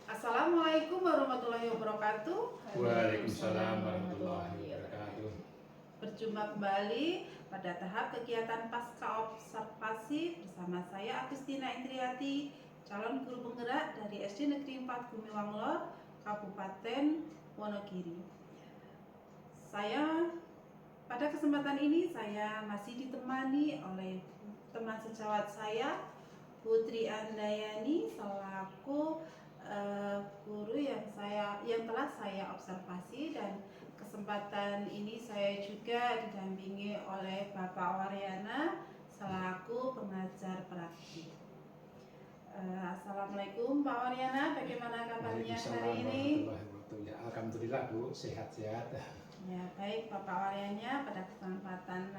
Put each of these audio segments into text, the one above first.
Assalamualaikum warahmatullahi wabarakatuh. Waalaikumsalam warahmatullahi wabarakatuh. Berjumpa kembali pada tahap kegiatan pasca observasi bersama saya Agustina Indriati, calon guru penggerak dari SD Negeri 4 Gumiwang Lor, Kabupaten Wonogiri. Pada kesempatan ini saya masih ditemani oleh teman sejawat saya, Putri Andayani, selaku guru yang telah saya observasi, dan kesempatan ini saya juga didampingi oleh Bapak Waryana selaku pengajar praktik. Assalamualaikum Pak Waryana, bagaimana kabarnya hari ini? Ya, alhamdulillah Bu, sehat-sehat. Ya, baik Bapak Waryana, pada kesempatan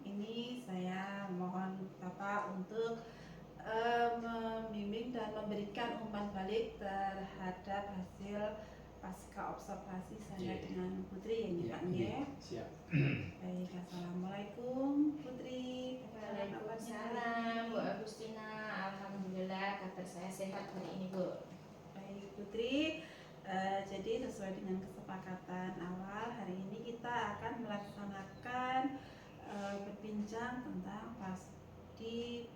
ini saya mohon Bapak untuk membimbing dan memberikan umpan balik terhadap hasil pasca observasi saya dengan Putri ya, Pak ya. Siap. Baik, assalamualaikum Putri. Waalaikumsalam Bu Agustina. Alhamdulillah kabar saya sehat hari ini Bu. Baik Putri, jadi sesuai dengan kesepakatan awal, hari ini kita akan melaksanakan berbincang tentang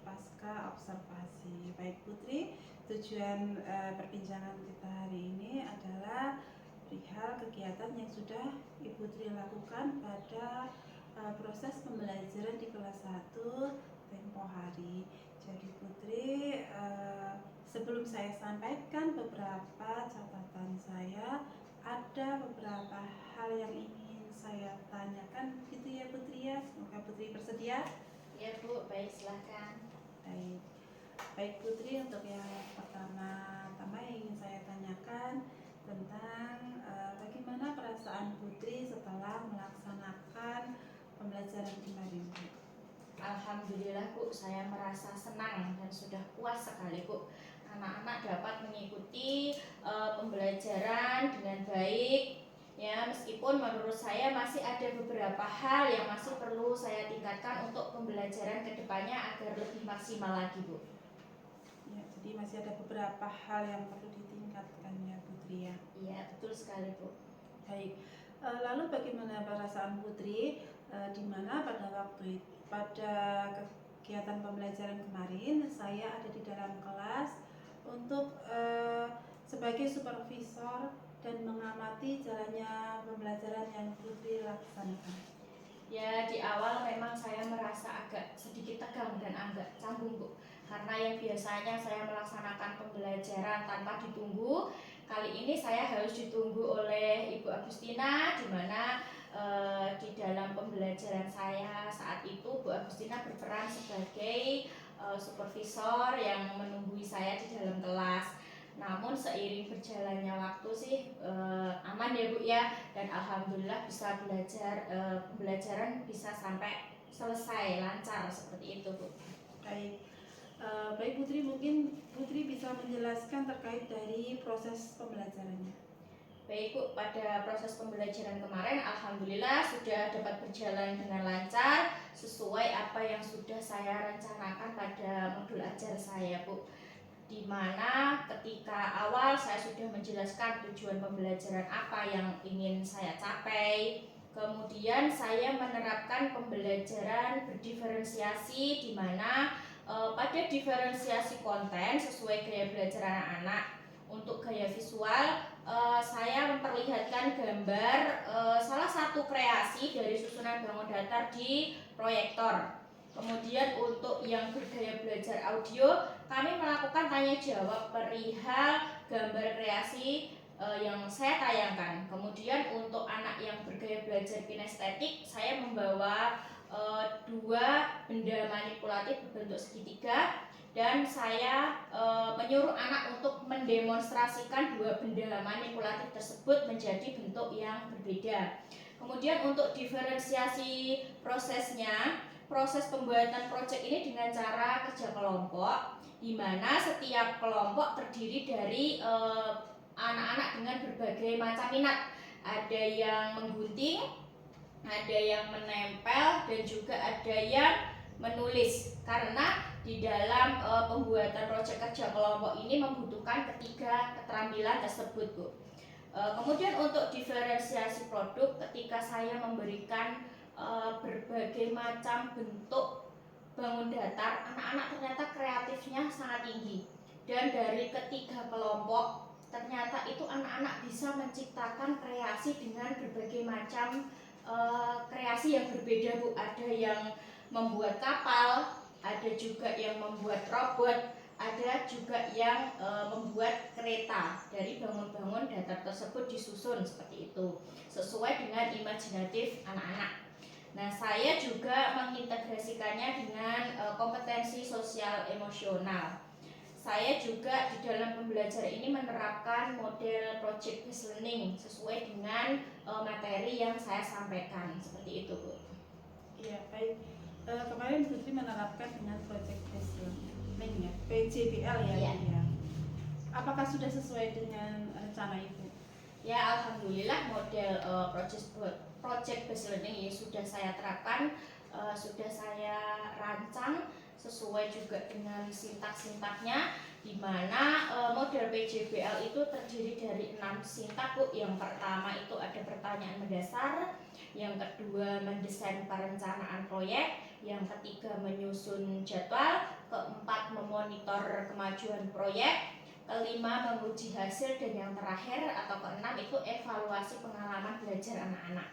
pasca observasi. Baik Putri, tujuan perbincangan kita hari ini adalah perihal kegiatan yang sudah Ibu Putri lakukan pada proses pembelajaran di kelas 1 tempo hari. Jadi Putri, sebelum saya sampaikan beberapa catatan saya, ada beberapa hal yang ingin saya tanyakan gitu ya Putri ya. Semoga Putri bersedia. Ya Bu, baik silahkan. Baik Putri, untuk yang pertama-tama yang ingin saya tanyakan tentang bagaimana perasaan Putri setelah melaksanakan pembelajaran kemarin Bu. Alhamdulillah Bu, saya merasa senang dan sudah puas sekali Bu. Anak-anak dapat mengikuti pembelajaran dengan baik. Ya, meskipun menurut saya masih ada beberapa hal yang masih perlu saya tingkatkan untuk pembelajaran kedepannya agar lebih maksimal lagi Bu. Ya, jadi masih ada beberapa hal yang perlu ditingkatkan ya Putri ya. Iya, betul sekali Bu. Baik, lalu bagaimana perasaan Putri di mana pada kegiatan pembelajaran kemarin saya ada di dalam kelas untuk sebagai supervisor dan mengamati jalannya pembelajaran yang Putri laksanakan. Ya, di awal memang saya merasa agak sedikit tegang dan agak canggung Bu, karena yang biasanya saya melaksanakan pembelajaran tanpa ditunggu, kali ini saya harus ditunggu oleh Ibu Agustina, di mana di dalam pembelajaran saya saat itu Bu Agustina berperan sebagai supervisor yang menunggui saya di dalam kelas. Namun seiring berjalannya waktu sih aman ya Bu ya, dan alhamdulillah bisa belajar pembelajaran bisa sampai selesai lancar seperti itu Bu. Baik Putri, mungkin Putri bisa menjelaskan terkait dari proses pembelajarannya. Baik Bu, pada proses pembelajaran kemarin alhamdulillah sudah dapat berjalan dengan lancar sesuai apa yang sudah saya rencanakan pada modul ajar saya Bu. Di mana ketika awal saya sudah menjelaskan tujuan pembelajaran apa yang ingin saya capai. Kemudian saya menerapkan pembelajaran berdiferensiasi, di mana pada diferensiasi konten sesuai gaya belajar anak-anak. Untuk gaya visual, saya memperlihatkan gambar salah satu kreasi dari susunan bangun datar di proyektor. Kemudian untuk yang bergaya belajar audio, kami melakukan tanya jawab perihal gambar kreasi yang saya tayangkan. Kemudian untuk anak yang bergaya belajar kinestetik, saya membawa dua benda manipulatif berbentuk segitiga, dan saya menyuruh anak untuk mendemonstrasikan dua benda manipulatif tersebut menjadi bentuk yang berbeda. Kemudian untuk diferensiasi prosesnya, proses pembuatan proyek ini dengan cara kerja kelompok, di mana setiap kelompok terdiri dari anak-anak dengan berbagai macam minat. Ada yang menggunting, ada yang menempel, dan juga ada yang menulis, karena di dalam pembuatan proyek kerja kelompok ini membutuhkan ketiga keterampilan tersebut, Bu. Kemudian untuk diferensiasi produk, ketika saya memberikan berbagai macam bentuk bangun datar, anak-anak ternyata kreatifnya sangat tinggi. Dan dari ketiga kelompok, ternyata itu anak-anak bisa menciptakan kreasi dengan berbagai macam kreasi yang berbeda, Bu. Ada yang membuat kapal, ada juga yang membuat robot, ada juga yang membuat kereta. Dari bangun-bangun datar tersebut disusun seperti itu, sesuai dengan imajinatif anak-anak. Nah, saya juga mengintegrasikannya dengan kompetensi sosial emosional. Saya juga di dalam pembelajaran ini menerapkan model project based learning sesuai dengan materi yang saya sampaikan, seperti itu, Bu. Iya, baik. Kemarin Putri menerapkan dengan project based learning ya, PJBL ya. Iya. Ya. Apakah sudah sesuai dengan rencana Ibu? Ya, alhamdulillah model project based learning ya sudah saya terapkan, sudah saya rancang sesuai juga dengan sintak-sintaknya, di mana model PJBL itu terdiri dari 6 sintak, Bu. Yang pertama itu ada pertanyaan mendasar, yang kedua mendesain perencanaan proyek, yang ketiga menyusun jadwal, keempat memonitor kemajuan proyek, kelima menguji hasil, dan yang terakhir atau keenam itu evaluasi pengalaman belajar anak-anak.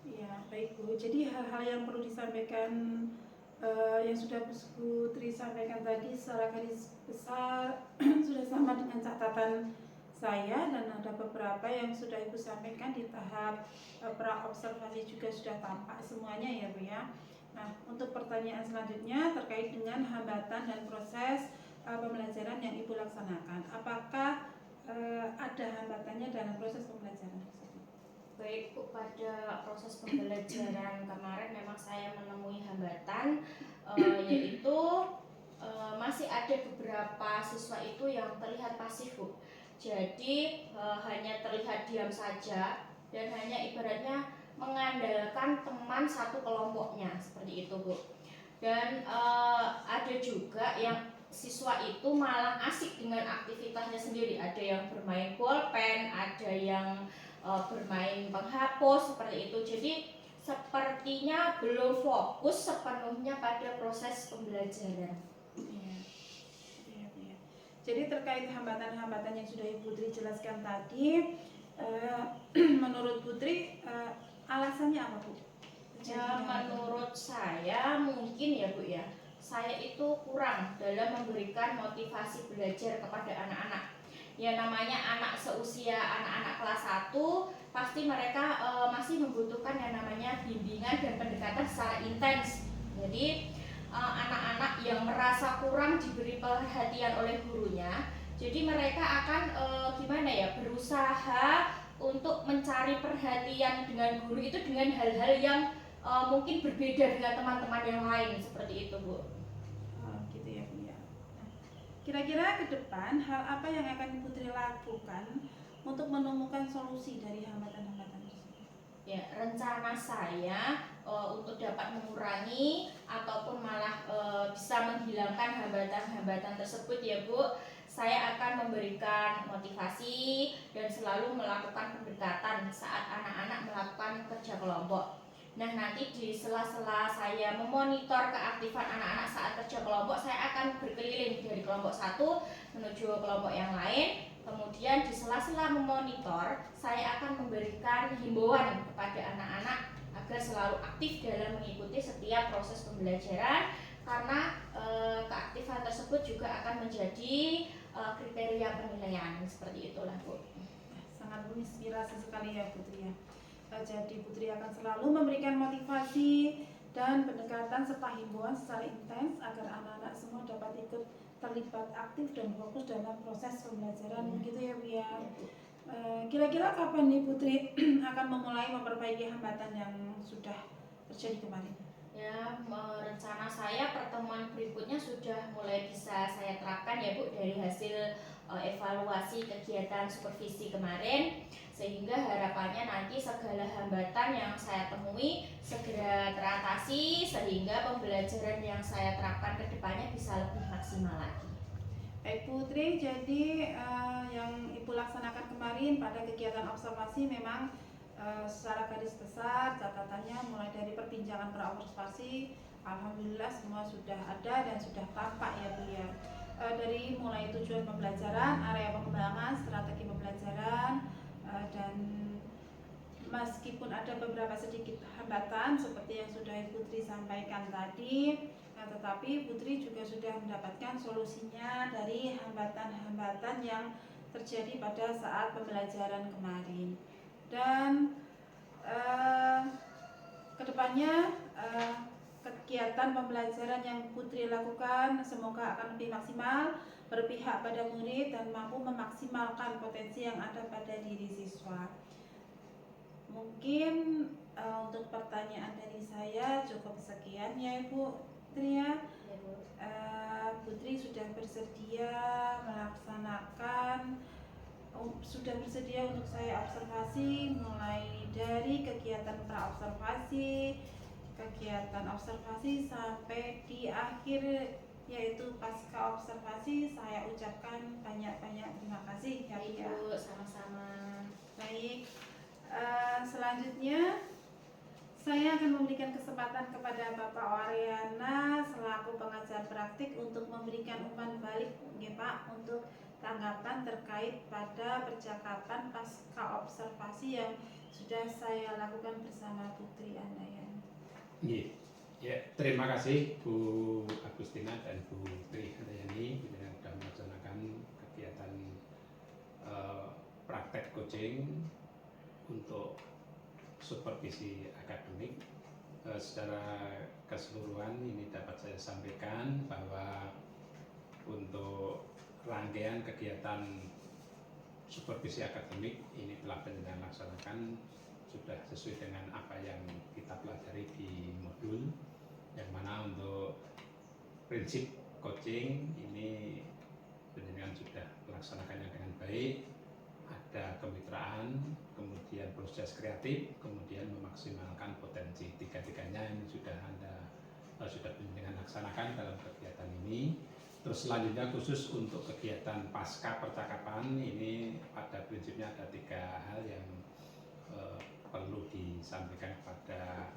Ya, baik Bu. Jadi hal-hal yang perlu disampaikan yang sudah Bu Tri sampaikan tadi secara garis besar sudah sama dengan catatan saya, dan ada beberapa yang sudah Ibu sampaikan di tahap pra-observasi juga sudah tampak semuanya ya Bu ya. Nah, untuk pertanyaan selanjutnya terkait dengan hambatan dan proses pembelajaran yang Ibu laksanakan. Apakah ada hambatannya dalam proses pembelajaran tersebut? Baik, Bu, pada proses pembelajaran kemarin memang saya menemui hambatan, yaitu masih ada beberapa siswa itu yang terlihat pasif, Bu. Jadi hanya terlihat diam saja dan hanya ibaratnya mengandalkan teman satu kelompoknya, seperti itu, Bu. Dan ada juga yang siswa itu malah asik dengan aktivitasnya sendiri. Ada yang bermain bolpen, ada yang bermain penghapus, seperti itu. Jadi sepertinya belum fokus sepenuhnya pada proses pembelajaran. Iya. Jadi terkait hambatan-hambatan yang sudah Ibu Putri jelaskan tadi, menurut Putri alasannya apa, Bu? Ya, menurut saya mungkin ya, Bu ya, saya itu kurang dalam memberikan motivasi belajar kepada anak-anak. Ya, namanya anak seusia anak-anak kelas 1, pasti mereka masih membutuhkan yang namanya bimbingan dan pendekatan secara intens. Jadi anak-anak yang merasa kurang diberi perhatian oleh gurunya, jadi mereka akan gimana ya, berusaha untuk mencari perhatian dengan guru itu dengan hal-hal yang mungkin berbeda dengan teman-teman yang lain, seperti itu, Bu. Gitu ya, Bu ya. Nah, kira-kira ke depan hal apa yang akan Putri lakukan untuk menemukan solusi dari hambatan-hambatan tersebut? Ya, rencana saya untuk dapat mengurangi ataupun malah bisa menghilangkan hambatan-hambatan tersebut ya, Bu, saya akan memberikan motivasi dan selalu melakukan pendekatan saat anak-anak melakukan kerja kelompok. Nah, nanti di sela-sela saya memonitor keaktifan anak-anak saat kerja kelompok, saya akan berkeliling dari kelompok satu menuju kelompok yang lain. Kemudian di sela-sela memonitor, saya akan memberikan himbauan kepada anak-anak agar selalu aktif dalam mengikuti setiap proses pembelajaran, karena keaktifan tersebut juga akan menjadi kriteria penilaian, seperti itulah, Bu. Sangat menginspirasi sekali ya, Putri ya. Jadi Putri akan selalu memberikan motivasi dan pendekatan serta himbauan secara intens agar anak-anak semua dapat ikut terlibat aktif dan fokus dalam proses pembelajaran, begitu ya, Bu ya. Kira-kira kapan nih Putri akan memulai memperbaiki hambatan yang sudah terjadi kemarin? Ya, rencana saya pertemuan berikutnya sudah mulai bisa saya terapkan ya, Bu, dari hasil evaluasi kegiatan supervisi kemarin, sehingga harapannya nanti segala hambatan yang saya temui segera teratasi sehingga pembelajaran yang saya terapkan ke depannya bisa lebih maksimal lagi. Baik Putri, jadi yang Ibu laksanakan kemarin pada kegiatan observasi memang secara garis besar catatannya mulai dari perbincangan praobservasi, alhamdulillah semua sudah ada dan sudah tampak ya Bu ya. Dari mulai tujuan pembelajaran, area pengembangan, strategi pembelajaran, dan meskipun ada beberapa sedikit hambatan seperti yang sudah Ibu Putri sampaikan tadi, tetapi Putri juga sudah mendapatkan solusinya dari hambatan-hambatan yang terjadi pada saat pembelajaran kemarin. Dan kedepannya kegiatan pembelajaran yang Putri lakukan semoga akan lebih maksimal, berpihak pada murid dan mampu memaksimalkan potensi yang ada pada diri siswa. Mungkin untuk pertanyaan dari saya cukup sekian ya Ibu Putri ya. Putri sudah bersedia melaksanakan, sudah bersedia untuk saya observasi mulai dari kegiatan praobservasi, kegiatan observasi sampai di akhir yaitu pasca observasi. Saya ucapkan banyak-banyak terima kasih ya Ibu. Sama-sama. Baik, selanjutnya saya akan memberikan kesempatan kepada Bapak Waryana selaku pengajar praktik untuk memberikan umpan balik ya Pak untuk tanggapan terkait pada percakapan pasca observasi yang sudah saya lakukan bersama Putri Andayani. Ya, terima kasih Bu Agustina dan Bu Tri Handayani yang sudah melaksanakan kegiatan praktek coaching untuk supervisi akademik. Secara keseluruhan ini dapat saya sampaikan bahwa untuk rangkaian kegiatan supervisi akademik ini telah penjenengan laksanakan sudah sesuai dengan apa yang kita pelajari di modul, yang mana untuk prinsip coaching ini penjenengan sudah melaksanakannya dengan baik. Ada kemitraan, kemudian proses kreatif, kemudian memaksimalkan potensi. Tiga-tiganya ini sudah penjenengan laksanakan dalam kegiatan ini. Terus selanjutnya khusus untuk kegiatan pasca percakapan ini pada prinsipnya ada 3 hal yang perlu disampaikan pada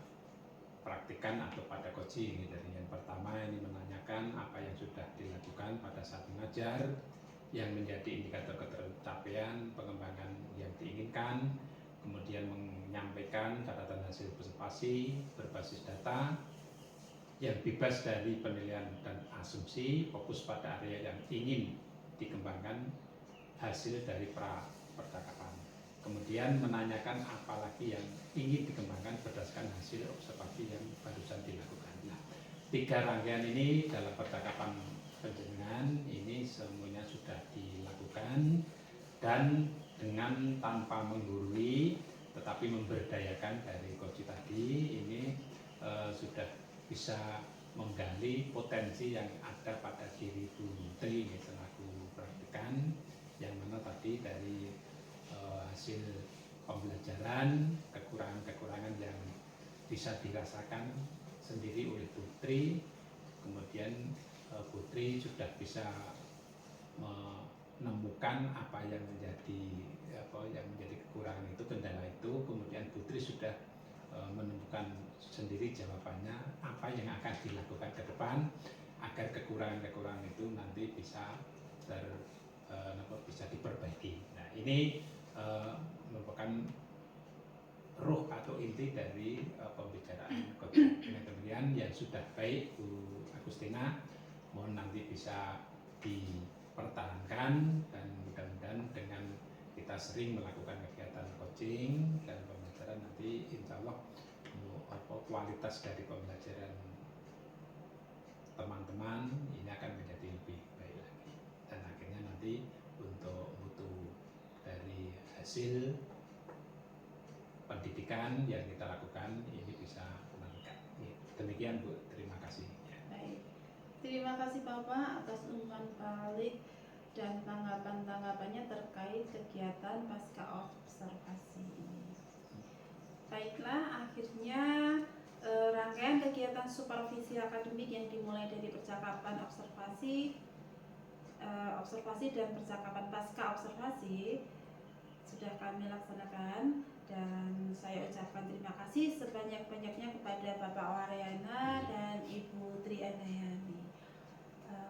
praktikan atau pada coaching. Jadi yang pertama ini menanyakan apa yang sudah dilakukan pada saat mengajar yang menjadi indikator ketercapaian pengembangan yang diinginkan, kemudian menyampaikan catatan hasil observasi berbasis data yang bebas dari penilaian dan asumsi, fokus pada area yang ingin dikembangkan hasil dari percakapan. Kemudian menanyakan apa lagi yang ingin dikembangkan berdasarkan hasil observasi yang barusan dilakukan. Nah, 3 rangkaian ini dalam percakapan penjenengan ini semuanya sudah dilakukan dan dengan tanpa menggurui tetapi memberdayakan dari coach tadi ini sudah bisa menggali potensi yang ada pada diri Bu Tri selaku praktikan, yang mana tadi dari hasil pembelajaran kekurangan-kekurangan yang bisa dirasakan sendiri oleh Putri, kemudian Putri sudah bisa menemukan apa yang menjadi kekurangan itu, kendala itu, kemudian Putri sudah menemukan sendiri jawabannya apa yang akan dilakukan ke depan agar kekurangan-kekurangan itu nanti bisa diperbaiki. Nah, ini merupakan ruh atau inti dari pembicaraan coaching. Kemudian yang sudah baik Bu Agustina, mohon nanti bisa dipertahankan dan mudah-mudahan dengan kita sering melakukan kegiatan coaching dan pembelajaran nanti insya Allah kualitas dari pembelajaran teman-teman ini akan menjadi lebih baik lagi dan akhirnya nanti untuk mutu dari hasil pendidikan yang kita lakukan ini bisa meningkat. Demikian Bu, terima kasih. Baik, terima kasih Bapak atas umpan balik dan tanggapan-tanggapannya terkait kegiatan pasca observasi ini. Baiklah, akhirnya rangkaian kegiatan supervisi akademik yang dimulai dari percakapan observasi dan percakapan pasca observasi sudah kami laksanakan, dan saya ucapkan terima kasih sebanyak-banyaknya kepada Bapak Waryana dan Ibu Triandayani.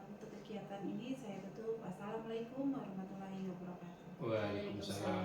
Untuk kegiatan ini saya tutup. Wassalamualaikum warahmatullahi wabarakatuh. Waalaikumsalam